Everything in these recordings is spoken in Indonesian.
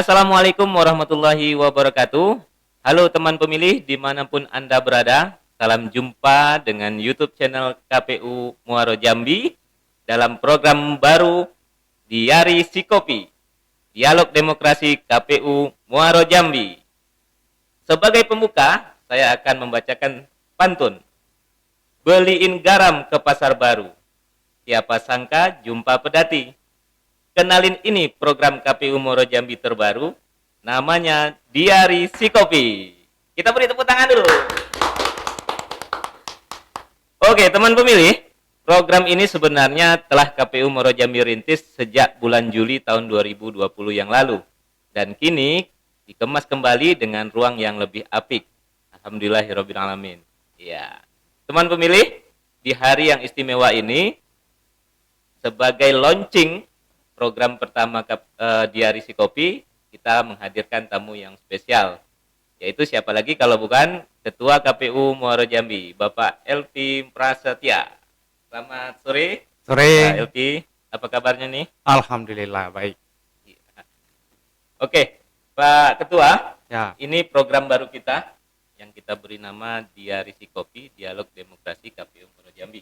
Assalamualaikum warahmatullahi wabarakatuh. Halo teman pemilih dimanapun Anda berada. Salam jumpa dengan YouTube channel KPU Muaro Jambi dalam program baru Diari Sikopi, Dialog Demokrasi KPU Muaro Jambi. Sebagai pembuka, saya akan membacakan pantun. Beliin garam ke pasar baru. Siapa sangka jumpa pedati. Kenalin ini program KPU Muaro Jambi terbaru, namanya Diari Sikopi. Kita beri tepuk tangan dulu. Oke, teman pemilih, program ini sebenarnya telah KPU Muaro Jambi rintis sejak bulan Juli tahun 2020 yang lalu. Dan kini dikemas kembali dengan ruang yang lebih apik. Alhamdulillahirrabbilalamin. Ya. Teman pemilih, di hari yang istimewa ini, sebagai launching program pertama Diari Sikopi, kita menghadirkan tamu yang spesial. Yaitu siapa lagi kalau bukan Ketua KPU Muaro Jambi, Bapak Elvi Prasetya. Selamat sore. Sore. Pak Elvi, apa kabarnya nih? Alhamdulillah baik. Oke, Pak Ketua, Ya. ini program baru kita yang kita beri nama Diari Sikopi, Dialog Demokrasi KPU Muaro Jambi.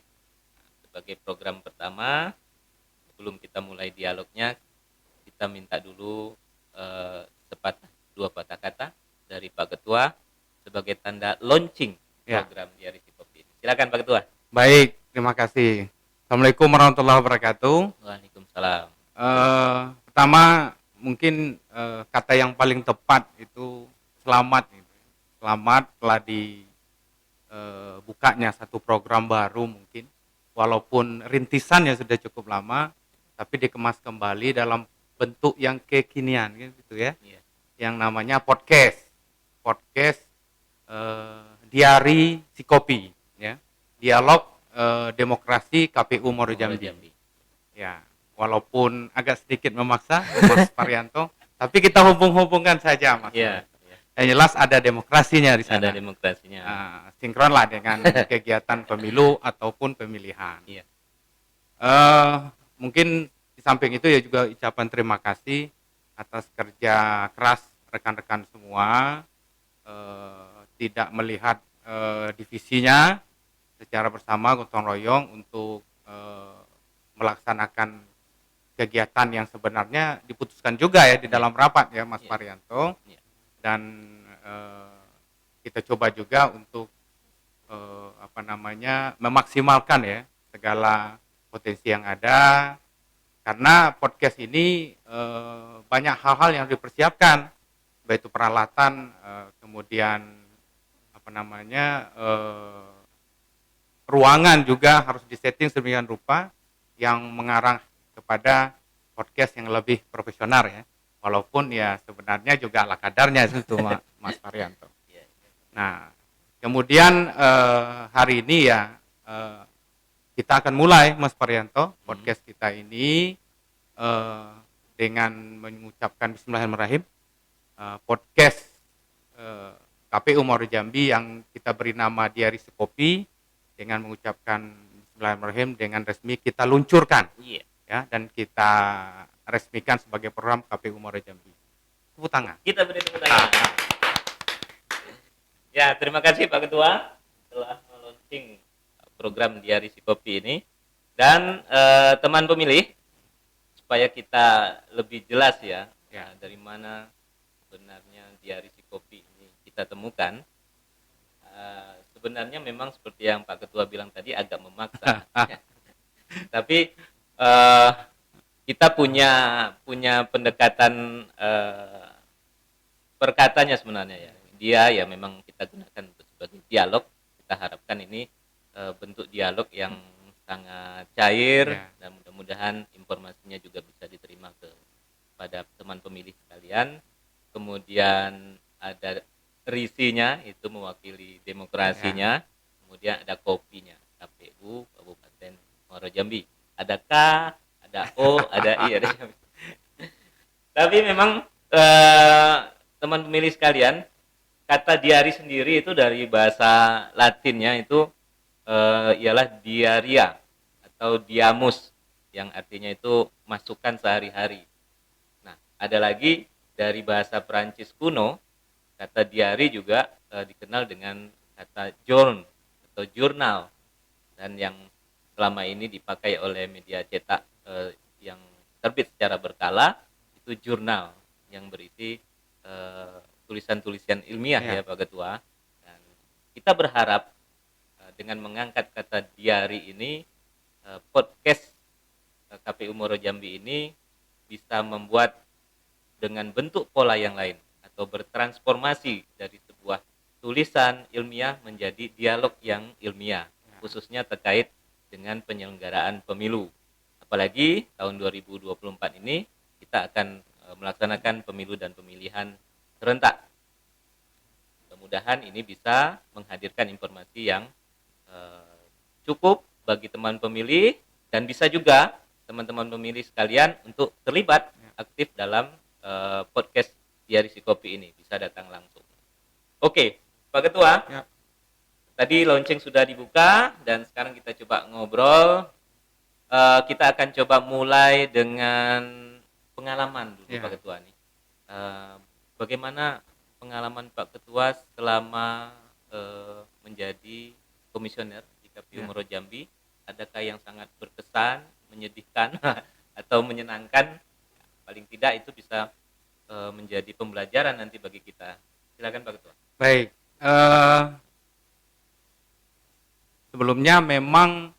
Sebagai program pertama, sebelum kita mulai dialognya, kita minta dulu dua patah kata dari Pak Ketua sebagai tanda launching program Diari Sikopi ini. Silakan Pak Ketua. Baik, terima kasih. Assalamualaikum warahmatullahi wabarakatuh. Waalaikumsalam. Pertama, mungkin kata yang paling tepat itu selamat. Selamat telah dibukanya satu program baru mungkin. Walaupun rintisannya sudah cukup lama, tapi dikemas kembali dalam bentuk yang kekinian gitu ya. Iya. Yang namanya podcast Diari Sikopi ya. Dialog Demokrasi KPU Muaro Jambi. Ya, walaupun agak sedikit memaksa Mas Parianto, tapi kita hubung-hubungkan saja Mas. Iya. Yang jelas ada demokrasinya di sana. Ada demokrasinya. Sinkron lah dengan kegiatan pemilu ataupun pemilihan. Iya. Mungkin di samping itu ya juga ucapan terima kasih atas kerja keras rekan-rekan semua, tidak melihat divisinya secara bersama gotong royong untuk melaksanakan kegiatan yang sebenarnya diputuskan juga ya di dalam rapat ya Mas Parianto. Dan kita coba juga untuk memaksimalkan ya segala potensi yang ada, karena podcast ini banyak hal-hal yang dipersiapkan, baik itu peralatan, kemudian ruangan juga harus disetting sedemikian rupa yang mengarah kepada podcast yang lebih profesional ya, walaupun ya sebenarnya juga ala kadarnya itu Mas Parianto. Nah, kemudian hari ini ya kita akan mulai Mas Parianto podcast kita ini dengan mengucapkan Bismillahirrahmanirrahim. Podcast KPU Muaro Jambi yang kita beri nama Diari Sikopi, dengan mengucapkan Bismillahirrahmanirrahim dengan resmi kita luncurkan ya, dan kita resmikan sebagai program KPU Muaro Jambi. Tepuk tangan. Kita beri tepuk tangan. Ya, terima kasih Pak Ketua telah launching program Diari Sikopi ini. Dan teman pemilih, supaya kita lebih jelas ya, dari mana sebenarnya Diari Sikopi ini kita temukan. Sebenarnya memang seperti yang Pak Ketua bilang tadi agak memaksa. Tapi kita punya pendekatan perkatanya sebenarnya ya. Dia ya memang kita gunakan untuk sebagai dialog. Kita harapkan ini bentuk dialog yang sangat cair dan mudah-mudahan informasinya juga bisa diterima kepada teman pemilih sekalian. Kemudian ada risinya, itu mewakili demokrasinya. Kemudian ada kopinya, KPU Kabupaten Muaro Jambi. Ada K, ada O, ada I, ada Jambi. Tapi memang teman pemilih sekalian, kata diari sendiri itu dari bahasa Latinnya itu ialah diaria atau diamus, yang artinya itu masukan sehari-hari. Nah, ada lagi dari bahasa Perancis kuno, kata diary juga dikenal dengan kata journal atau jurnal, dan yang selama ini dipakai oleh media cetak yang terbit secara berkala itu jurnal yang berisi tulisan-tulisan ilmiah ya Pak Ketua. Dan kita berharap dengan mengangkat kata diary ini, podcast KPU Muaro Jambi ini bisa membuat dengan bentuk pola yang lain atau bertransformasi dari sebuah tulisan ilmiah menjadi dialog yang ilmiah, khususnya terkait dengan penyelenggaraan pemilu. Apalagi tahun 2024 ini kita akan melaksanakan pemilu dan pemilihan serentak. Mudah-mudahan ini bisa menghadirkan informasi yang cukup bagi teman pemilih, dan bisa juga teman-teman pemilih sekalian untuk terlibat aktif dalam podcast Diari Si Kopi ini, bisa datang langsung. Oke, Pak Ketua, tadi launching sudah dibuka dan sekarang kita coba ngobrol. Kita akan coba mulai dengan pengalaman dulu Pak Ketua nih. Bagaimana pengalaman Pak Ketua selama menjadi komisioner di KPU Muaro Jambi? Adakah yang sangat berkesan, menyedihkan, atau menyenangkan? Paling tidak itu bisa menjadi pembelajaran nanti bagi kita. Silakan Pak Ketua. Baik, sebelumnya memang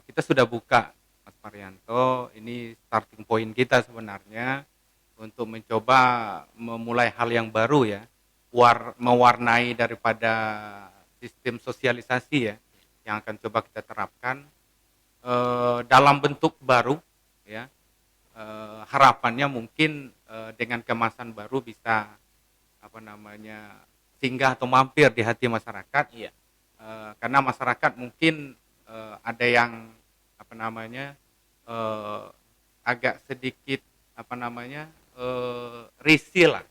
kita sudah buka, Mas Marianto, ini starting point kita sebenarnya untuk mencoba memulai hal yang baru ya, mewarnai daripada sistem sosialisasi ya, yang akan coba kita terapkan dalam bentuk baru ya. Harapannya mungkin dengan kemasan baru bisa singgah atau mampir di hati masyarakat. Iya. Karena masyarakat mungkin ada yang agak sedikit risih lah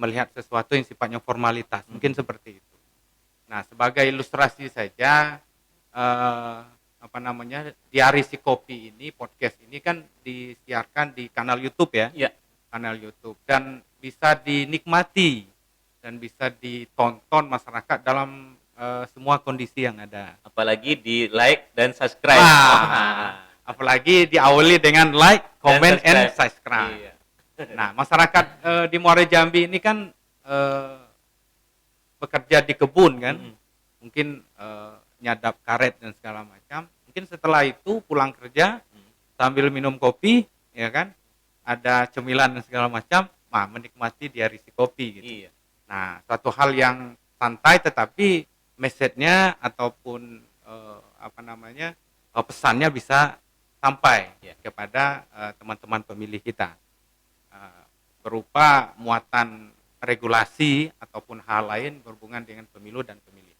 melihat sesuatu yang sifatnya formalitas, mungkin seperti itu. Nah, sebagai ilustrasi saja, Diari Si Kopi ini, podcast ini kan disiarkan di kanal YouTube ya, kanal YouTube, dan bisa dinikmati dan bisa ditonton masyarakat dalam semua kondisi yang ada. Apalagi di like dan subscribe. Apalagi diawali dengan like, comment, and subscribe. Iya. Nah, masyarakat di Muaro Jambi ini kan bekerja di kebun kan, mungkin nyadap karet dan segala macam. Mungkin setelah itu pulang kerja sambil minum kopi, ya kan, ada cemilan dan segala macam, menikmati Diari Si Kopi gitu. Iya. Nah, suatu hal yang santai tetapi message-nya ataupun pesannya bisa sampai kepada teman-teman pemilih kita, berupa muatan regulasi ataupun hal lain berhubungan dengan pemilu dan pemilihan.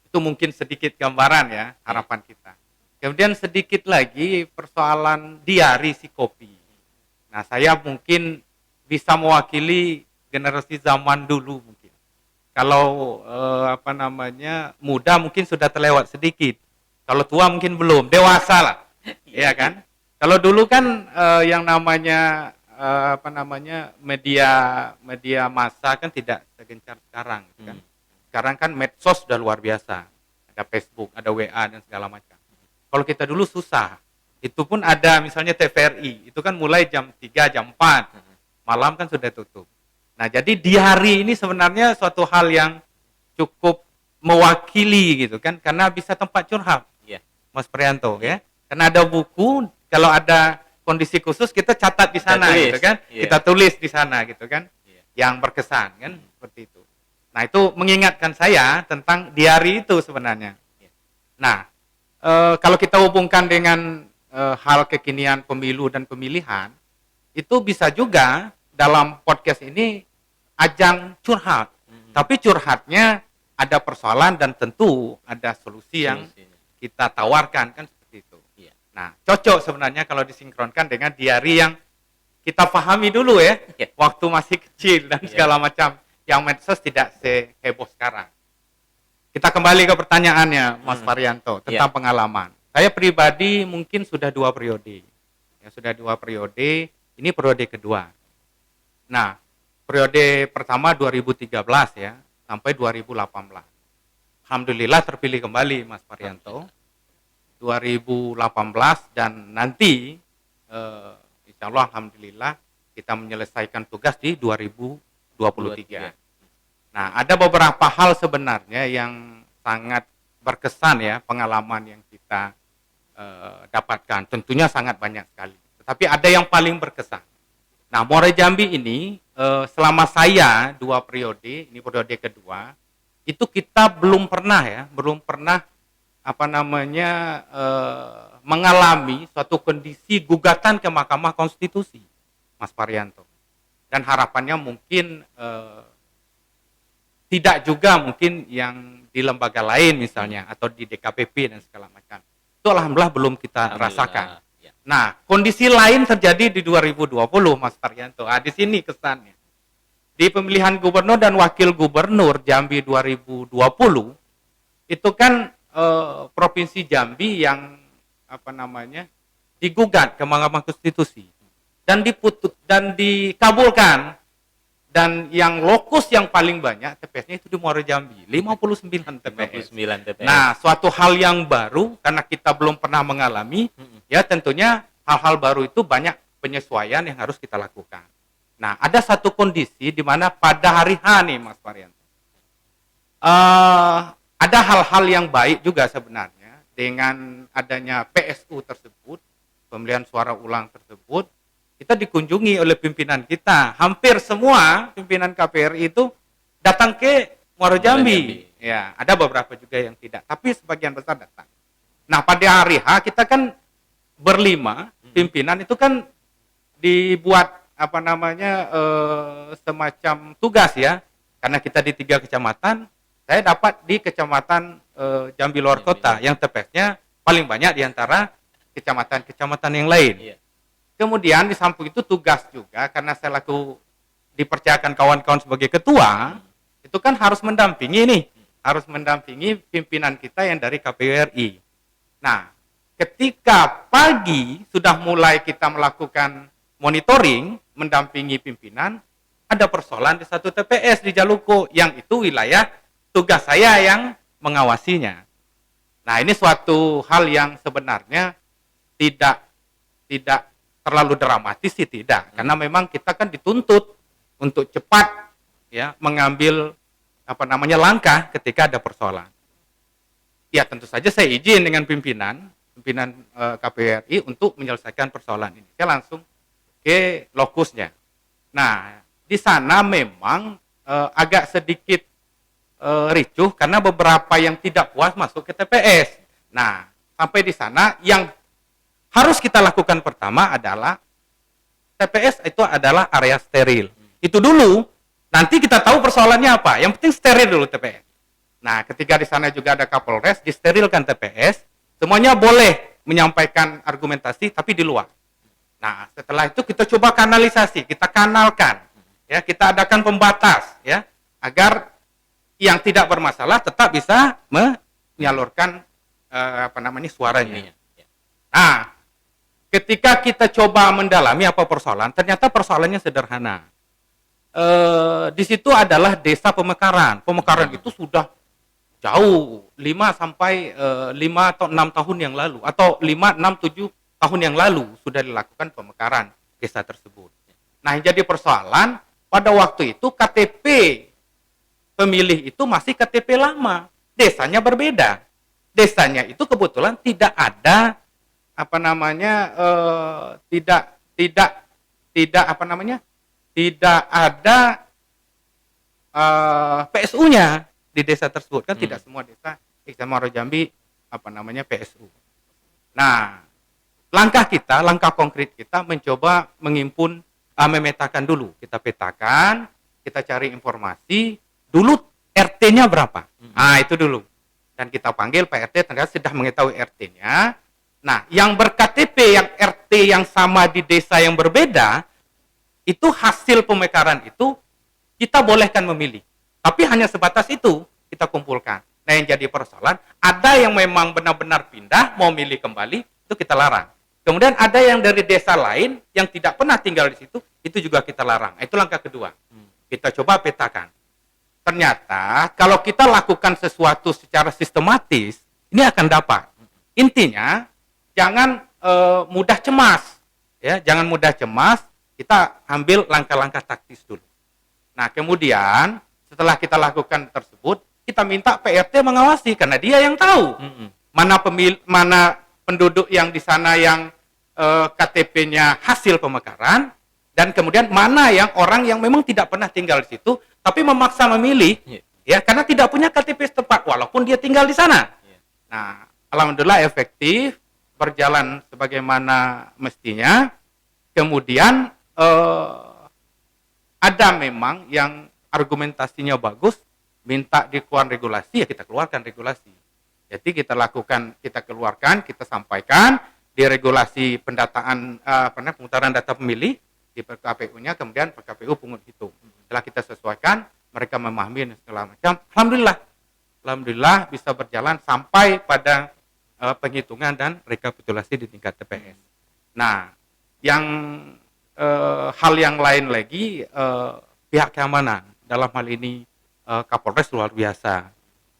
Itu mungkin sedikit gambaran ya harapan kita. Kemudian sedikit lagi persoalan Diari Si Kopi. Nah, saya mungkin bisa mewakili generasi zaman dulu mungkin. Kalau muda mungkin sudah terlewat sedikit. Kalau tua mungkin belum, dewasa lah. Iya kan? Kalau dulu kan yang namanya media massa kan tidak segencar sekarang gitu kan. Sekarang kan medsos sudah luar biasa. Ada Facebook, ada WA dan segala macam. Kalau kita dulu susah. Itu pun ada misalnya TVRI, itu kan mulai jam 3, jam 4. Malam kan sudah tutup. Nah, jadi diari ini sebenarnya suatu hal yang cukup mewakili gitu kan, karena bisa tempat curhat. Mas Prianto ya. Karena ada buku, kalau ada kondisi khusus kita catat di sana gitu kan. Kita tulis di sana gitu kan. Yang berkesan kan, seperti itu. Nah, itu mengingatkan saya tentang diari itu sebenarnya. Nah, kalau kita hubungkan dengan hal kekinian pemilu dan pemilihan, itu bisa juga dalam podcast ini ajang curhat. Tapi curhatnya ada persoalan dan tentu ada solusi yang kita tawarkan kan seperti itu. Nah, cocok sebenarnya kalau disinkronkan dengan diari yang kita pahami dulu ya, waktu masih kecil dan segala macam, yang medsos tidak seheboh sekarang. Kita kembali ke pertanyaannya Mas Varianto tentang pengalaman. Saya pribadi mungkin sudah 2 periode. Ya, sudah 2 periode, ini periode kedua. Nah, periode pertama 2013 ya, sampai 2018. Alhamdulillah terpilih kembali Mas Parianto. 2018 dan nanti insya Allah alhamdulillah kita menyelesaikan tugas di 2023. Nah, ada beberapa hal sebenarnya yang sangat berkesan ya, pengalaman yang kita dapatkan. Tentunya sangat banyak sekali. Tetapi ada yang paling berkesan. Nah, Muara Jambi ini selama saya 2 periode, ini periode kedua, itu kita belum pernah mengalami suatu kondisi gugatan ke Mahkamah Konstitusi, Mas Parianto. Dan harapannya mungkin tidak juga mungkin yang di lembaga lain misalnya, atau di DKPP dan segala macam. Itu alhamdulillah belum kita rasakan. Ya. Nah, kondisi lain terjadi di 2020, Mas Parianto. Di sini kesannya. Di pemilihan gubernur dan wakil gubernur Jambi 2020, itu kan Provinsi Jambi yang digugat ke Mahkamah Konstitusi dan dikabulkan, dan yang lokus yang paling banyak TPS-nya itu di Muara Jambi, 59 TPS. Nah, suatu hal yang baru karena kita belum pernah mengalami, ya tentunya hal-hal baru itu banyak penyesuaian yang harus kita lakukan. Nah, ada satu kondisi di mana pada hari H nih Mas Parianto, ada hal-hal yang baik juga sebenarnya dengan adanya PSU tersebut, pemilihan suara ulang tersebut. Kita dikunjungi oleh pimpinan kita. Hampir semua pimpinan KPRI itu datang ke Muara Jambi. Ya, ada beberapa juga yang tidak, tapi sebagian besar datang. Nah, pada hari H kita kan berlima pimpinan itu kan dibuat semacam tugas ya. Karena kita di 3 kecamatan, saya dapat di kecamatan Jambi Luar Kota yang TPS-nya paling banyak di antara kecamatan-kecamatan yang lain. Iya. Kemudian di samping itu tugas juga karena saya dipercayakan kawan-kawan sebagai ketua, itu kan harus mendampingi pimpinan kita yang dari KPU RI. Nah, ketika pagi sudah mulai kita melakukan monitoring, mendampingi pimpinan, ada persoalan di satu TPS di Jaluko, yang itu wilayah tugas saya yang mengawasinya. Nah, ini suatu hal yang sebenarnya tidak terlalu dramatis sih, tidak, karena memang kita kan dituntut untuk cepat ya mengambil langkah ketika ada persoalan. Ya, tentu saja saya izin dengan pimpinan KPU RI untuk menyelesaikan persoalan ini. Saya langsung ke lokusnya. Nah, di sana memang agak sedikit ricuh karena beberapa yang tidak puas masuk ke TPS. Nah, sampai di sana yang harus kita lakukan pertama adalah TPS itu adalah area steril. Itu dulu, nanti kita tahu persoalannya apa. Yang penting steril dulu TPS. Nah, ketika di sana juga ada Kapolres, disterilkan TPS, semuanya boleh menyampaikan argumentasi tapi di luar. Nah, setelah itu kita coba kanalisasi, kita kanalkan, ya, kita adakan pembatas, ya, agar yang tidak bermasalah tetap bisa menyalurkan suaranya. Nah, ketika kita coba mendalami apa persoalan, ternyata persoalannya sederhana. Di situ adalah desa pemekaran. Pemekaran itu sudah jauh, 5 atau 6 tahun yang lalu, atau 5, 6, 7 tahun yang lalu sudah dilakukan pemekaran desa tersebut. Nah, yang jadi persoalan pada waktu itu KTP pemilih itu masih KTP lama, desanya berbeda. Desanya itu kebetulan tidak ada tidak ada PSU-nya di desa tersebut, kan tidak semua desa di Muara Jambi PSU. Nah, langkah konkret kita mencoba memetakan dulu, kita petakan, kita cari informasi dulu RT-nya berapa. Nah, itu dulu. Dan kita panggil Pak RT, ternyata sudah mengetahui RT-nya. Nah, yang berKTP yang RT yang sama di desa yang berbeda, itu hasil pemekaran itu kita bolehkan memilih. Tapi hanya sebatas itu kita kumpulkan. Nah, yang jadi persoalan, ada yang memang benar-benar pindah, mau milih kembali, itu kita larang. Kemudian ada yang dari desa lain yang tidak pernah tinggal di situ, itu juga kita larang. Itu langkah kedua. Kita coba petakan. Ternyata kalau kita lakukan sesuatu secara sistematis, ini akan dapat. Intinya jangan mudah cemas, ya, jangan mudah cemas. Kita ambil langkah-langkah taktis dulu. Nah, kemudian setelah kita lakukan tersebut, kita minta PRT mengawasi karena dia yang tahu mana penduduk yang di sana yang KTP-nya hasil pemekaran, dan kemudian mana yang orang yang memang tidak pernah tinggal di situ tapi memaksa memilih, ya, karena tidak punya KTP setempat walaupun dia tinggal di sana. Nah, alhamdulillah efektif, berjalan sebagaimana mestinya. Kemudian ada memang yang argumentasinya bagus, minta dikeluarkan regulasi, ya kita keluarkan regulasi. Jadi kita lakukan, kita keluarkan, kita sampaikan di regulasi pendataan pemutaran data pemilih di PKPU-nya, kemudian PKPU pungut hitung. Setelah kita sesuaikan, mereka memahami segala macam. Alhamdulillah bisa berjalan sampai pada penghitungan dan rekapitulasi di tingkat TPS. Nah, yang hal yang lain lagi, pihak keamanan dalam hal ini Kapolres luar biasa.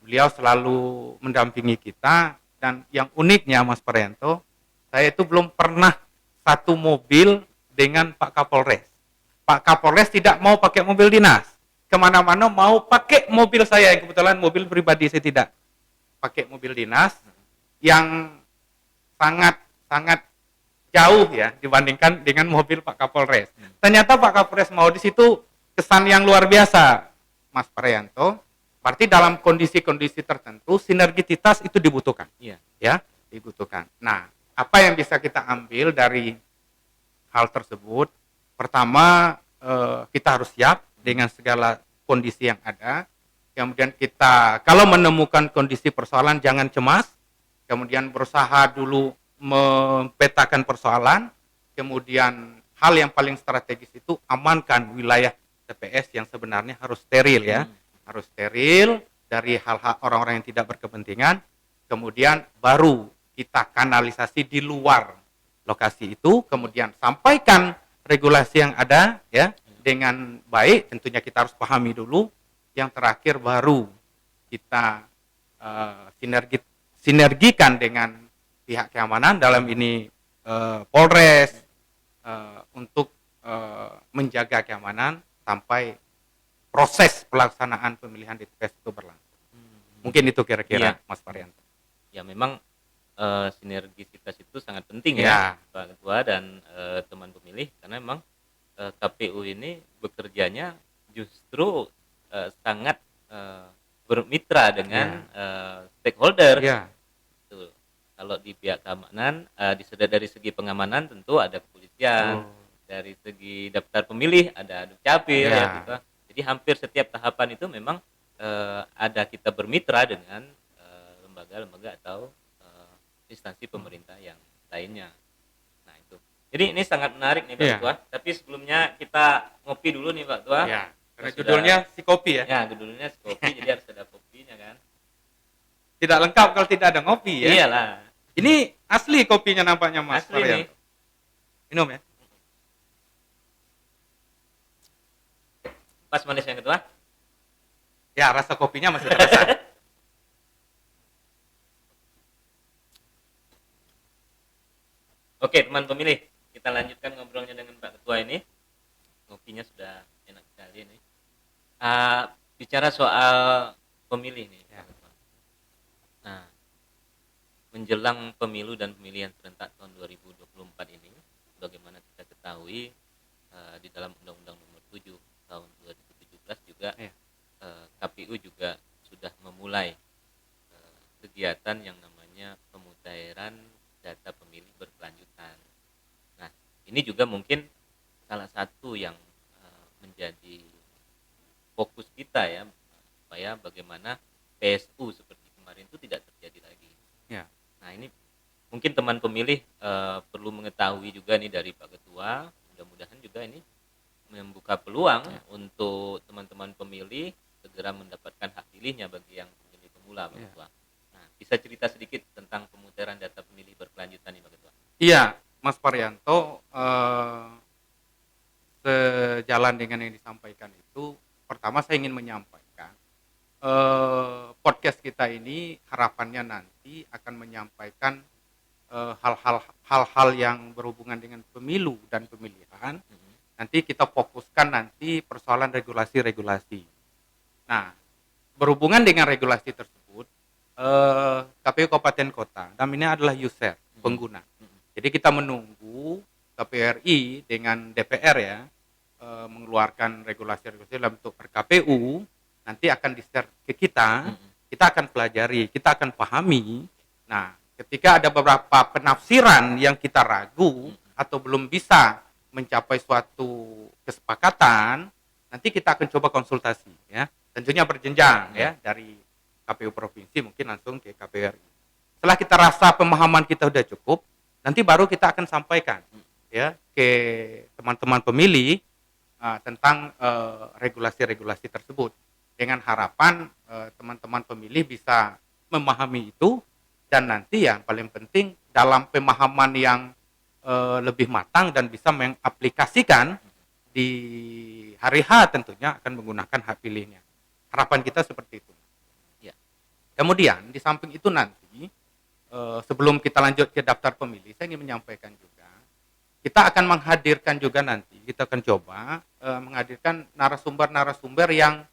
Beliau selalu mendampingi kita, dan yang uniknya Mas Parianto, saya itu belum pernah satu mobil dengan Pak Kapolres. Pak Kapolres tidak mau pakai mobil dinas. Kemana-mana mau pakai mobil saya, yang kebetulan mobil pribadi saya tidak. Pakai mobil dinas yang sangat jauh ya dibandingkan dengan mobil Pak Kapolres. Ternyata Pak Kapolres mau di situ, kesan yang luar biasa, Mas Parianto. Berarti dalam kondisi-kondisi tertentu sinergisitas itu dibutuhkan. Ya, dibutuhkan. Nah, apa yang bisa kita ambil dari hal tersebut? Pertama, kita harus siap dengan segala kondisi yang ada. Kemudian kita kalau menemukan kondisi persoalan jangan cemas. Kemudian berusaha dulu mempetakan persoalan. Kemudian hal yang paling strategis itu amankan wilayah TPS yang sebenarnya harus steril ya. Harus steril dari hal-hal orang-orang yang tidak berkepentingan. Kemudian baru kita kanalisasi di luar lokasi itu, kemudian sampaikan regulasi yang ada ya dengan baik. Tentunya kita harus pahami dulu. Yang terakhir baru kita sinergikan dengan pihak keamanan, dalam ini Polres, untuk menjaga keamanan sampai proses pelaksanaan pemilihan di TPS itu berlangsung. Mungkin itu kira-kira, Mas Parianto. Ya memang sinergisitas itu sangat penting ya, Pak Ketua dan teman pemilih, karena memang KPU ini bekerjanya justru sangat bermitra dengan stakeholder. Tuh. Kalau di pihak keamanan, dari segi pengamanan tentu ada kepolisian, dari segi daftar pemilih ada Dukcapil, ya gitu. Jadi hampir setiap tahapan itu memang ada kita bermitra dengan lembaga-lembaga atau instansi pemerintah yang lainnya. Nah itu. Jadi ini sangat menarik nih Pak Ketua. Tapi sebelumnya kita ngopi dulu nih Pak Ketua. Ya, karena judulnya si kopi ya. Ya, judulnya si kopi, jadi harus ada kopinya kan. Tidak lengkap kalau tidak ada ngopi ya. Iyalah. Ini asli kopinya nampaknya Mas Asli nih. Minum ya. Pas manis yang Ketua? Ya, rasa kopinya masih terasa. Oke, teman pemilih, kita lanjutkan ngobrolnya dengan Pak Ketua ini. Kopinya sudah enak sekali nih. Bicara soal pemilih nih, Pak Ketua. Nah, menjelang pemilu dan pemilihan serentak tahun 2024 ini, bagaimana kita ketahui di dalam Undang-Undang Nomor 7 tahun 2017 juga KPU juga sudah memulai kegiatan yang namanya pemutahiran data pemilih berkelanjutan. Nah, ini juga mungkin salah satu yang menjadi fokus kita ya, supaya bagaimana PSU seperti kemarin itu tidak terjadi lagi. Ya. Nah, ini mungkin teman pemilih perlu mengetahui juga nih dari Pak Ketua. Mudah-mudahan juga ini membuka peluang untuk teman-teman pemilih segera mendapatkan hak pilihnya bagi yang pemilih pemula, Pak Ketua. Nah, bisa cerita sedikit tentang pemutahiran data pemilih berkelanjutan nih Pak Ketua? Iya, Mas Parianto, sejalan dengan yang disampaikan itu, pertama saya ingin menyampaikan podcast kita ini harapannya nanti akan menyampaikan hal-hal yang berhubungan dengan pemilu dan pemilihan. Nanti kita fokuskan nanti persoalan regulasi-regulasi. Nah, berhubungan dengan regulasi tersebut, KPU Kabupaten Kota, dan ini adalah user, pengguna. Jadi kita menunggu KPU RI dengan DPR ya, mengeluarkan regulasi-regulasi dalam bentuk per KPU, nanti akan di-share ke kita akan pelajari, kita akan pahami. Nah, ketika ada beberapa penafsiran yang kita ragu atau belum bisa mencapai suatu kesepakatan, nanti kita akan coba konsultasi ya. Tentunya berjenjang ya, dari KPU provinsi mungkin langsung ke KPU RI. Setelah kita rasa pemahaman kita sudah cukup, nanti baru kita akan sampaikan ya ke teman-teman pemilih tentang regulasi-regulasi tersebut, dengan harapan teman-teman pemilih bisa memahami itu, dan nanti yang paling penting dalam pemahaman yang lebih matang dan bisa mengaplikasikan di hari H tentunya akan menggunakan hak pilihnya. Harapan kita seperti itu. Ya. Kemudian di samping itu nanti sebelum kita lanjut ke daftar pemilih, saya ingin menyampaikan juga, kita akan menghadirkan juga nanti, kita akan coba menghadirkan narasumber-narasumber yang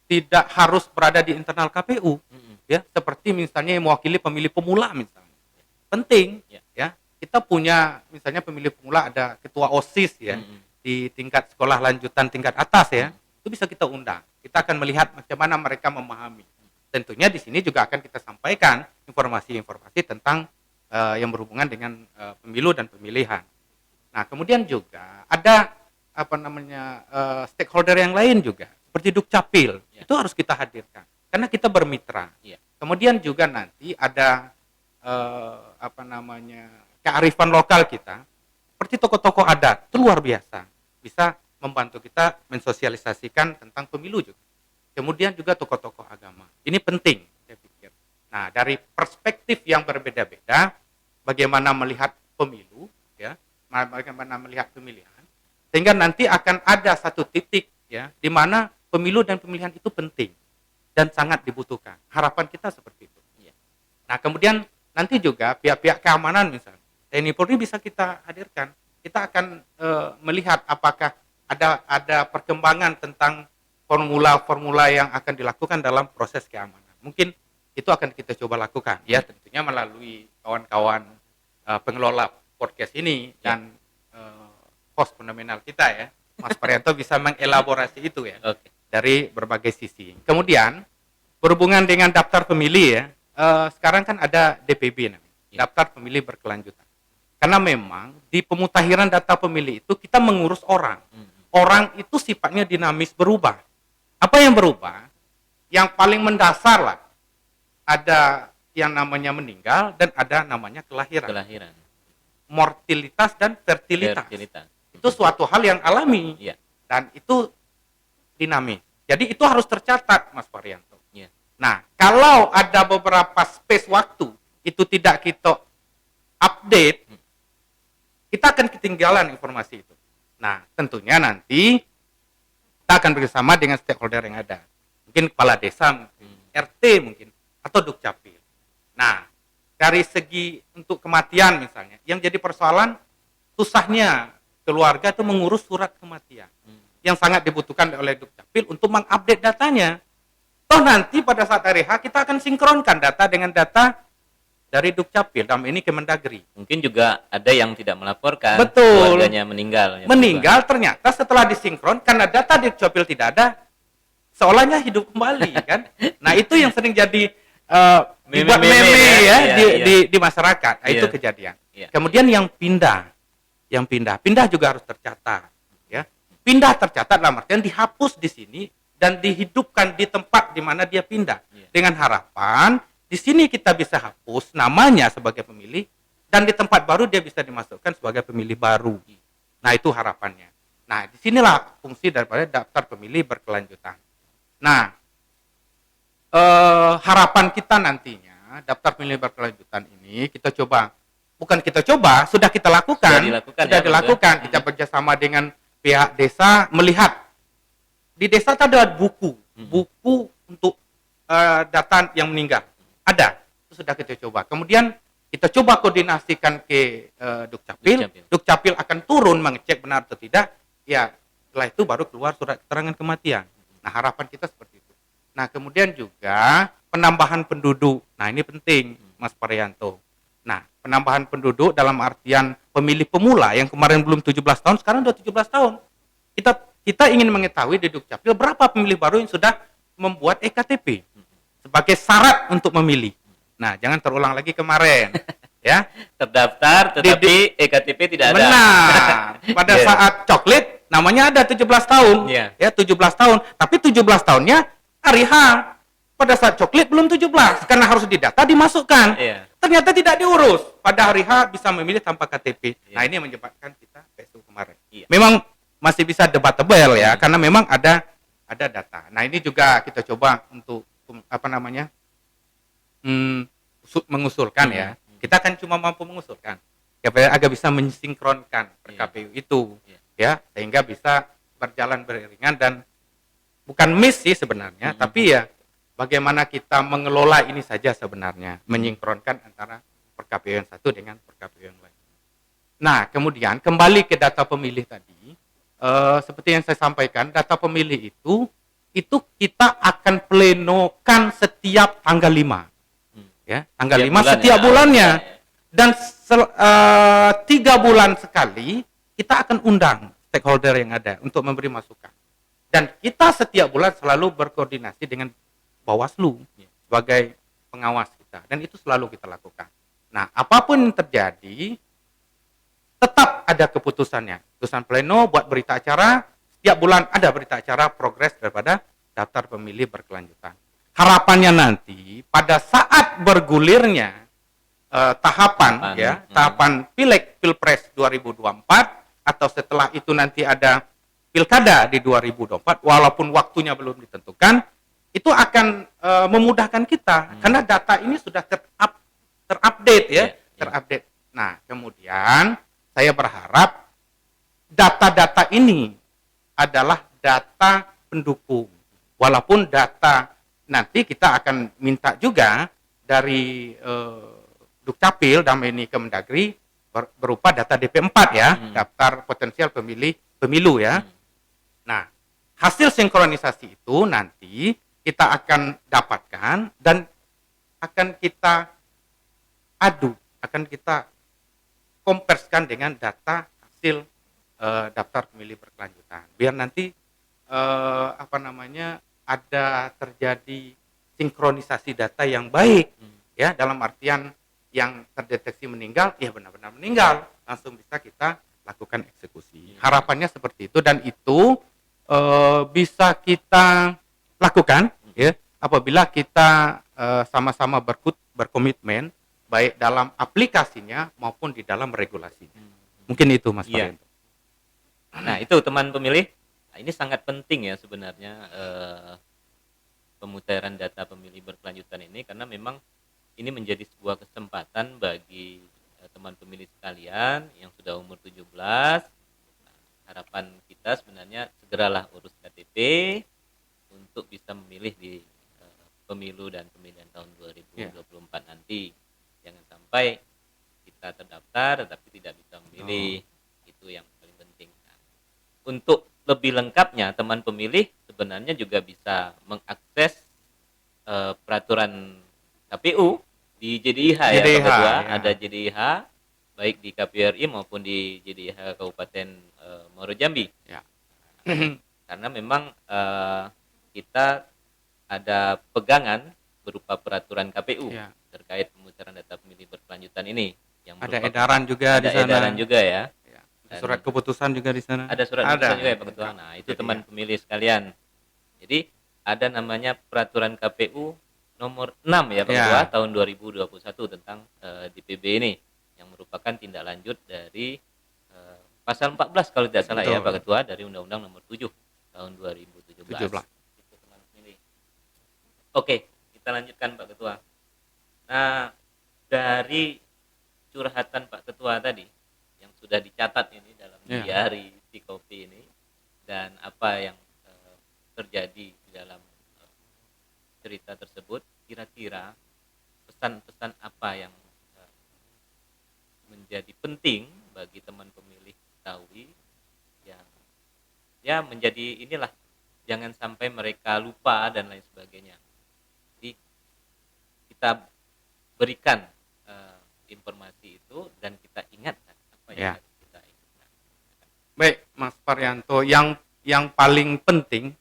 tidak harus berada di internal KPU, ya, seperti misalnya yang mewakili pemilih pemula misalnya. Penting, ya, kita punya misalnya pemilih pemula ada ketua OSIS ya, di tingkat sekolah lanjutan tingkat atas ya, itu bisa kita undang. Kita akan melihat bagaimana mereka memahami. Tentunya di sini juga akan kita sampaikan informasi-informasi tentang yang berhubungan dengan pemilu dan pemilihan. Nah, kemudian juga ada stakeholder yang lain juga seperti Dukcapil, itu harus kita hadirkan karena kita bermitra. Kemudian juga nanti ada kearifan lokal kita seperti tokoh-tokoh adat, itu luar biasa, bisa membantu kita mensosialisasikan tentang pemilu juga. Kemudian juga tokoh-tokoh agama, ini penting saya pikir. Nah, dari perspektif yang berbeda-beda, bagaimana melihat pemilu ya, bagaimana melihat pemilihan, sehingga nanti akan ada satu titik ya di mana pemilu dan pemilihan itu penting dan sangat dibutuhkan. Harapan kita seperti itu. Nah, kemudian nanti juga pihak-pihak keamanan misalnya TNI Polri bisa kita hadirkan. Kita akan melihat apakah ada perkembangan tentang formula-formula yang akan dilakukan dalam proses keamanan. Mungkin itu akan kita coba lakukan ya, tentunya melalui kawan-kawan pengelola podcast ini dan host fenomenal kita ya, Mas Parianto bisa mengelaborasi itu ya, dari berbagai sisi. Kemudian berhubungan dengan daftar pemilih ya, sekarang kan ada DPB namanya, daftar pemilih berkelanjutan. Karena memang di pemutakhiran data pemilih itu kita mengurus orang. Orang itu sifatnya dinamis, berubah. Apa yang berubah? Yang paling mendasar lah, ada yang namanya meninggal dan ada namanya kelahiran. Mortalitas dan fertilitas. Itu suatu hal yang alami dan itu dinamis. Jadi itu harus tercatat, Mas Parianto. Nah, kalau ada beberapa space waktu itu tidak kita update, kita akan ketinggalan informasi itu. Nah, tentunya nanti kita akan bersama dengan stakeholder yang ada. Mungkin kepala desa, RT mungkin, atau Dukcapil. Nah, dari segi untuk kematian misalnya, yang jadi persoalan susahnya keluarga itu mengurus surat kematian yang sangat dibutuhkan oleh Dukcapil untuk mengupdate datanya. Toh nanti pada saat hari H kita akan sinkronkan data dengan data dari Dukcapil, dalam ini Kemendagri. Mungkin juga ada yang tidak melaporkan, keluarganya meninggal. Meninggal ternyata setelah disinkron karena data Dukcapil tidak ada, seolahnya hidup kembali kan. Nah, itu yang sering jadi meme ya, di masyarakat. Nah, itu kejadian. Kemudian yang pindah juga harus tercatat ya. Pindah tercatat dalam artian dihapus di sini dan dihidupkan di tempat di mana dia pindah, dengan harapan di sini kita bisa hapus namanya sebagai pemilih dan di tempat baru dia bisa dimasukkan sebagai pemilih baru. Nah, itu harapannya. Nah, disinilah fungsi daripada daftar pemilih berkelanjutan. Nah, harapan kita nantinya daftar pemilih berkelanjutan ini kita coba bukan kita coba, sudah kita lakukan. Sudah dilakukan. Kita bekerjasama dengan pihak desa melihat di desa ada buku untuk data yang meninggal. Ada, itu sudah kita coba. Kemudian kita coba koordinasikan ke Dukcapil. Dukcapil akan turun mengecek benar atau tidak. Ya, setelah itu baru keluar surat keterangan kematian. Nah, harapan kita seperti itu. Nah, kemudian juga penambahan penduduk. Nah, ini penting, Mas Parianto. Nah, penambahan penduduk dalam artian pemilih pemula yang kemarin belum 17 tahun, sekarang sudah 17 tahun. Kita ingin mengetahui di Dukcapil berapa pemilih baru yang sudah membuat EKTP sebagai syarat untuk memilih. Nah, jangan terulang lagi kemarin. Ya, terdaftar tetapi EKTP tidak ada. Benar. Pada saat coklit namanya ada 17 tahun. Ya, 17 tahun. Tapi 17 tahunnya hari H. Pada saat coklit belum 17 karena harus didata dimasukkan. Ternyata tidak diurus. Pada hari H bisa memilih tanpa KTP. Nah, ini yang menyebabkan kita PSU kemarin. Memang masih bisa debatable ya, karena memang ada data. Nah, ini juga kita coba untuk mengusulkan ya. Kita kan cuma mampu mengusulkan. Agar bisa mensinkronkan KPU itu ya, sehingga bisa berjalan beriringan dan bukan miss sih sebenarnya, tapi ya bagaimana kita mengelola ini saja sebenarnya, menyinkronkan antara PKPU yang satu dengan PKPU yang lain. Nah, kemudian kembali ke data pemilih tadi, seperti yang saya sampaikan, data pemilih itu kita akan plenokan setiap tanggal 5. Ya, tanggal 5 setiap bulannya. Dan 3 bulan sekali kita akan undang stakeholder yang ada untuk memberi masukan. Dan kita setiap bulan selalu berkoordinasi dengan Bawaslu sebagai pengawas kita, dan itu selalu kita lakukan. Nah, apapun yang terjadi tetap ada keputusannya. Keputusan pleno buat berita acara, setiap bulan ada berita acara progres daripada daftar pemilih berkelanjutan. Harapannya nanti pada saat bergulirnya tahapan Pileg Pilpres 2024 atau setelah itu nanti ada Pilkada di 2024, walaupun waktunya belum ditentukan, itu akan memudahkan kita karena data ini sudah terupdate ya, terupdate. Nah, kemudian saya berharap data-data ini adalah data pendukung. Walaupun data nanti kita akan minta juga dari Dukcapil dan ini Kemendagri berupa data DP4 ya, daftar potensial pemilu ya. Nah, hasil sinkronisasi itu nanti kita akan dapatkan dan akan kita akan kita komperskan dengan data hasil daftar pemilih berkelanjutan. Biar nanti ada terjadi sinkronisasi data yang baik ya, dalam artian yang terdeteksi meninggal ya benar-benar meninggal, langsung bisa kita lakukan eksekusi. Harapannya seperti itu, dan itu bisa kita lakukan ya apabila kita sama-sama berkomitmen baik dalam aplikasinya maupun di dalam regulasinya. Mungkin itu Mas Pak. Nah, itu teman pemilih. Nah, ini sangat penting ya sebenarnya pemutaran data pemilih berkelanjutan ini, karena memang ini menjadi sebuah kesempatan bagi teman pemilih sekalian yang sudah umur 17. Nah, harapan kita sebenarnya segeralah urus KTP untuk bisa memilih di pemilu dan pemilihan tahun 2024 nanti. Jangan sampai kita terdaftar tetapi tidak bisa memilih. Itu yang paling penting. Nah, untuk lebih lengkapnya teman pemilih sebenarnya juga bisa mengakses peraturan KPU di JDIH ya, Pak Ketua. Ada JDIH baik di KPRI maupun di JDIH Kabupaten Muaro Jambi. Karena memang kita ada pegangan berupa peraturan KPU terkait pemutaran data pemilih berkelanjutan ini. Yang ada edaran juga di sana. Ada edaran juga ya. Surat keputusan juga di sana. Ada surat keputusan juga ya Pak Ketua. Nah, itu teman pemilih sekalian. Jadi ada namanya peraturan KPU nomor 6 ya Pak Ketua tahun 2021 tentang DPB ini, yang merupakan tindak lanjut dari pasal 14 kalau tidak salah ya Pak Ketua dari Undang-Undang nomor 7 tahun 2017. Itu teman pemilih. Oke, kita lanjutkan Pak Ketua. Nah, dari curhatan Pak Ketua tadi yang sudah dicatat ini dalam diary si kopi ini, dan apa yang terjadi di dalam cerita tersebut, kira-kira pesan-pesan apa yang menjadi penting bagi teman pemilih ketahui yang ya menjadi inilah, jangan sampai mereka lupa dan lain sebagainya. Jadi kita berikan informasi itu dan kita ingatkan apa yang harus kita ingatkan. Baik, Mas Parianto, yang paling penting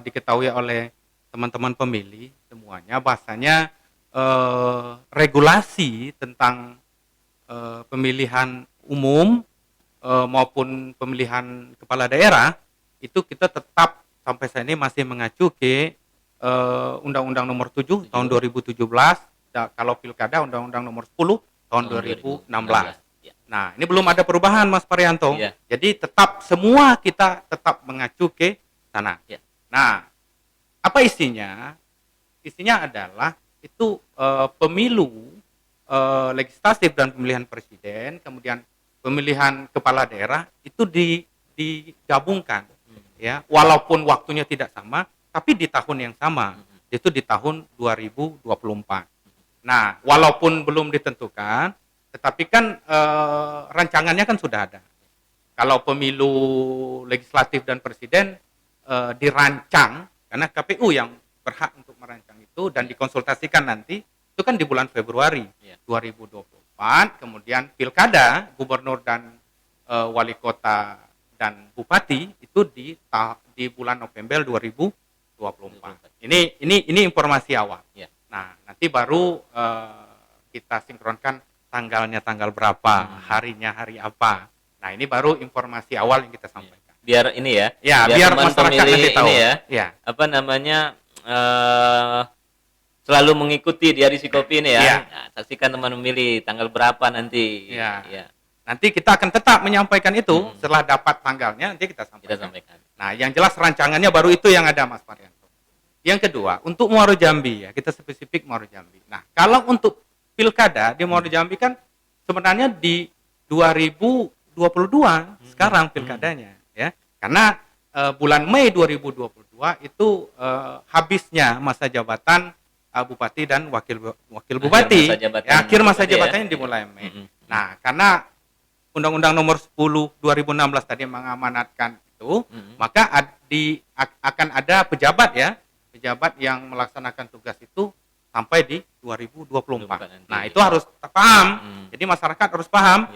diketahui oleh teman-teman pemilih semuanya, bahasanya regulasi tentang pemilihan umum maupun pemilihan kepala daerah itu kita tetap sampai saat ini masih mengacu ke Undang-Undang Nomor 7 tahun 2017, kalau pilkada Undang-Undang Nomor 10 tahun 2016. Ya. Nah, ini belum ada perubahan, Mas Parianto. Ya. Jadi tetap semua kita tetap mengacu ke sana. Ya. Nah, apa isinya? Isinya adalah itu pemilu legislatif dan pemilihan presiden, kemudian pemilihan kepala daerah itu digabungkan, ya, walaupun waktunya tidak sama, tapi di tahun yang sama, yaitu di tahun 2024. Nah, walaupun belum ditentukan, tetapi kan rancangannya kan sudah ada. Kalau pemilu legislatif dan presiden dirancang, karena KPU yang berhak untuk merancang itu dan dikonsultasikan nanti, itu kan di bulan Februari 2024, kemudian pilkada, gubernur dan wali kota dan bupati itu di bulan November 2024. Ini informasi awal. Ya. Nah, nanti baru kita sinkronkan tanggalnya tanggal berapa, harinya hari apa. Nah, ini baru informasi awal yang kita sampaikan. Biar ini ya. Biar masyarakat nanti tahu. Ini ya. Apa namanya? Selalu mengikuti diari si kopi ini ya. Nah, saksikan teman memilih tanggal berapa nanti. Ya. Nanti kita akan tetap menyampaikan itu setelah dapat tanggalnya, nanti kita sampaikan. Nah, yang jelas rancangannya baru itu yang ada, Mas Parianto. Yang kedua, untuk Muaro Jambi ya, kita spesifik Muaro Jambi. Nah, kalau untuk pilkada di Muaro Jambi kan sebenarnya di 2022 sekarang pilkadanya ya. Karena bulan Mei 2022 itu habisnya masa jabatan bupati dan wakil bupati. Akhir masa jabatannya dimulai Mei. Nah, karena Undang-Undang Nomor 10 2016 tadi mengamanatkan itu, maka akan ada pejabat yang melaksanakan tugas itu sampai di 2024. Nah, itu harus paham. Jadi masyarakat harus paham.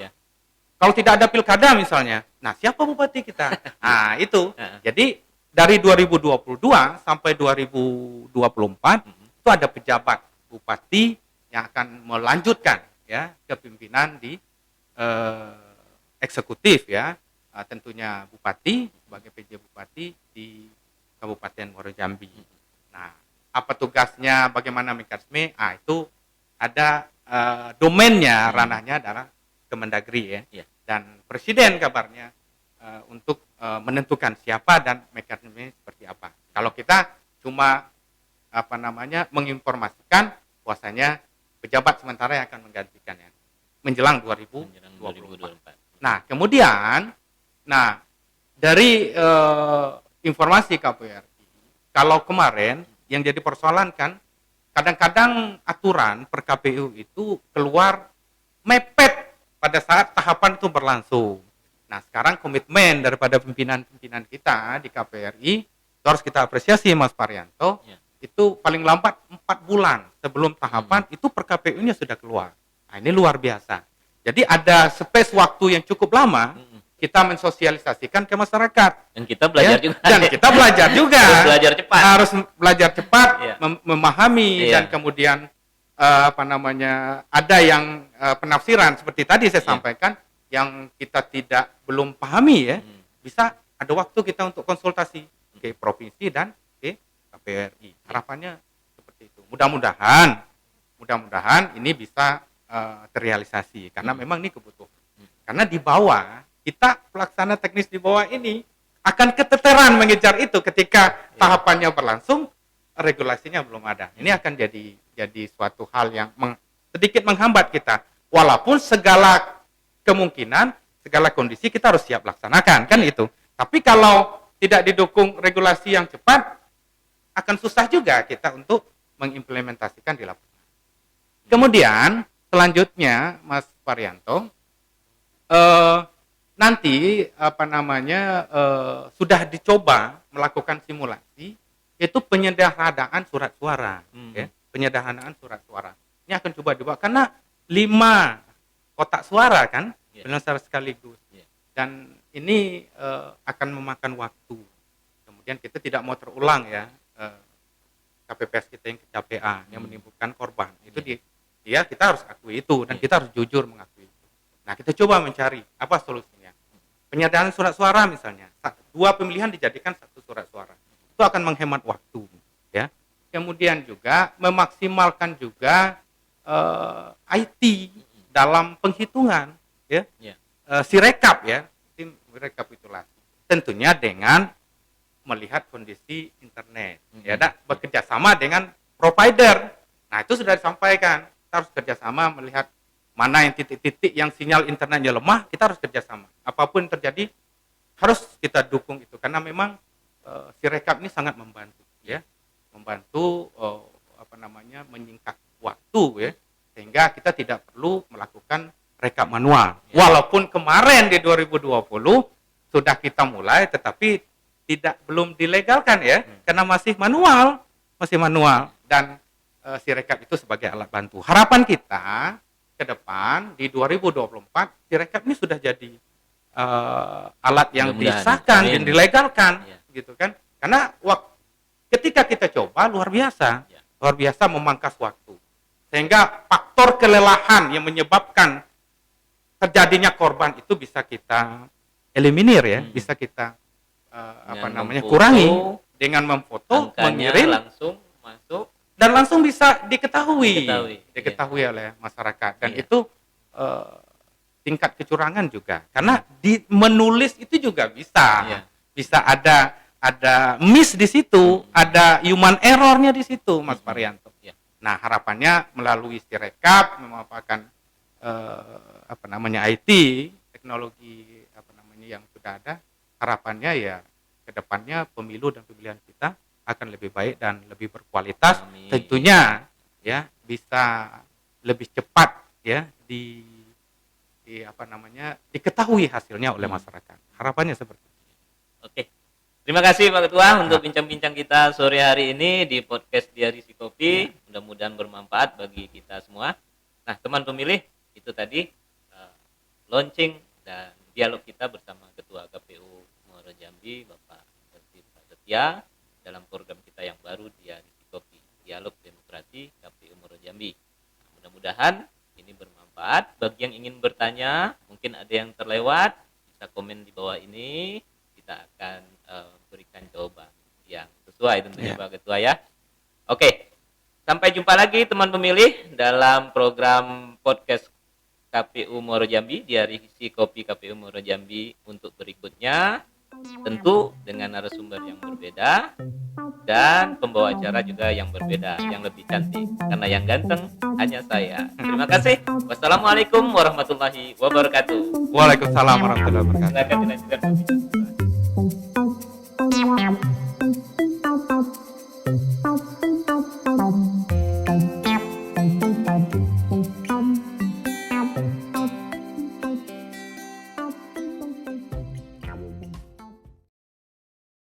Kalau tidak ada pilkada misalnya, nah siapa bupati kita? Nah, itu. Jadi dari 2022 sampai 2024 itu ada pejabat bupati yang akan melanjutkan ya kepemimpinan di eksekutif ya, tentunya bupati sebagai PJ bupati di Kabupaten Muaro Jambi. Nah, apa tugasnya, bagaimana mekanisme? Itu ada domainnya, ranahnya adalah Kemendagri ya. Dan presiden kabarnya untuk menentukan siapa dan mekanisme seperti apa. Kalau kita cuma menginformasikan bahwasanya pejabat sementara yang akan menggantikannya menjelang 2024. Nah, kemudian dari informasi KPRI, kalau kemarin yang jadi persoalan kan kadang-kadang aturan per KPU itu keluar mepet pada saat tahapan itu berlangsung. Nah, sekarang komitmen daripada pimpinan-pimpinan kita di KPRI itu harus kita apresiasi, Mas Parianto. Itu paling lambat 4 bulan sebelum tahapan itu per KPU-nya sudah keluar. Nah, ini luar biasa. Jadi ada space waktu yang cukup lama kita mensosialisasikan ke masyarakat. Dan kita belajar juga. Dan kita belajar juga. Harus belajar cepat. Harus belajar cepat, memahami dan kemudian ada yang penafsiran seperti tadi saya sampaikan yang kita belum pahami ya. Bisa ada waktu kita untuk konsultasi ke provinsi dan ke KPRI. Harapannya seperti itu. Mudah-mudahan ini bisa terrealisasi karena memang ini kebutuhan. Karena di bawah kita pelaksana teknis di bawah ini akan keteteran mengejar itu ketika tahapannya berlangsung, regulasinya belum ada. Ini akan jadi suatu hal yang sedikit menghambat kita. Walaupun segala kemungkinan, segala kondisi kita harus siap laksanakan, kan itu. Tapi kalau tidak didukung regulasi yang cepat, akan susah juga kita untuk mengimplementasikan di lapangan. Kemudian selanjutnya, Mas Parianto, nanti sudah dicoba melakukan simulasi, itu penyederhanaan surat suara, ya, penyederhanaan surat suara. Ini akan coba dibuat karena 5 kotak suara kan, belum secara sekaligus, dan ini akan memakan waktu. Kemudian kita tidak mau terulang ya, KPPS kita yang kecapean, yang menimbulkan korban. Itu kita harus akui itu, dan kita harus jujur mengakui itu. Nah, kita coba mencari apa solusinya. Penyederhanaan surat suara misalnya, 2 pemilihan dijadikan 1 surat suara. Itu akan menghemat waktu, ya. Kemudian juga memaksimalkan juga IT dalam penghitungan, ya. Sirekap ya, tim rekapitulasi. Tentunya dengan melihat kondisi internet, ya, bekerja sama dengan provider. Nah, itu sudah disampaikan. Kita harus kerjasama melihat mana yang titik-titik yang sinyal internetnya lemah, kita harus kerjasama. Apapun yang terjadi harus kita dukung itu, karena memang Sirekap ini sangat membantu, ya, membantu menyingkat waktu, ya, sehingga kita tidak perlu melakukan rekap manual. Walaupun kemarin di 2020 sudah kita mulai, tetapi belum dilegalkan ya, karena masih manual dan Sirekap itu sebagai alat bantu. Harapan kita ke depan di 2024 Sirekap ini sudah jadi alat yang disahkan dan dilegalkan, gitu kan? Karena ketika kita coba luar biasa memangkas waktu, sehingga faktor kelelahan yang menyebabkan terjadinya korban itu bisa kita eliminir ya, bisa kita kurangi dengan memfoto, mengirim, langsung masuk dan langsung bisa diketahui oleh masyarakat. Dan itu tingkat kecurangan juga, karena menulis itu juga bisa ada miss di situ, ada human errornya di situ, Mas Parianto. Nah, harapannya melalui Sirekap memanfaatkan IT, teknologi yang sudah ada, harapannya ya kedepannya pemilu dan pemilihan kita akan lebih baik dan lebih berkualitas. Amin. Tentunya ya bisa lebih cepat ya diketahui hasilnya oleh masyarakat. Harapannya seperti itu. Oke. Terima kasih Pak Ketua untuk bincang-bincang kita sore hari ini di podcast Diari Si Kopi. Mudah-mudahan bermanfaat bagi kita semua. Nah, teman pemilih, itu tadi launching dan dialog kita bersama Ketua KPU Muaro Jambi, Bapak Setia, dalam program kita yang baru Diari Si Kopi, Dialog Demokrasi KPU Muaro Jambi. Nah, mudah-mudahan ini bermanfaat bagi yang ingin bertanya. Mungkin ada yang terlewat, bisa komen di bawah ini, kita akan berikan jawaban yang sesuai tentunya Pak Ketua ya. Oke, sampai jumpa lagi teman pemilih dalam program podcast KPU Muaro Jambi, Diari Si Kopi KPU Muaro Jambi untuk berikutnya, tentu dengan narasumber yang berbeda dan pembawa acara juga yang berbeda, yang lebih cantik, karena yang ganteng hanya saya. Terima kasih. Wassalamualaikum warahmatullahi wabarakatuh. Waalaikumsalam warahmatullahi wabarakatuh. Silakan dilanjutkan.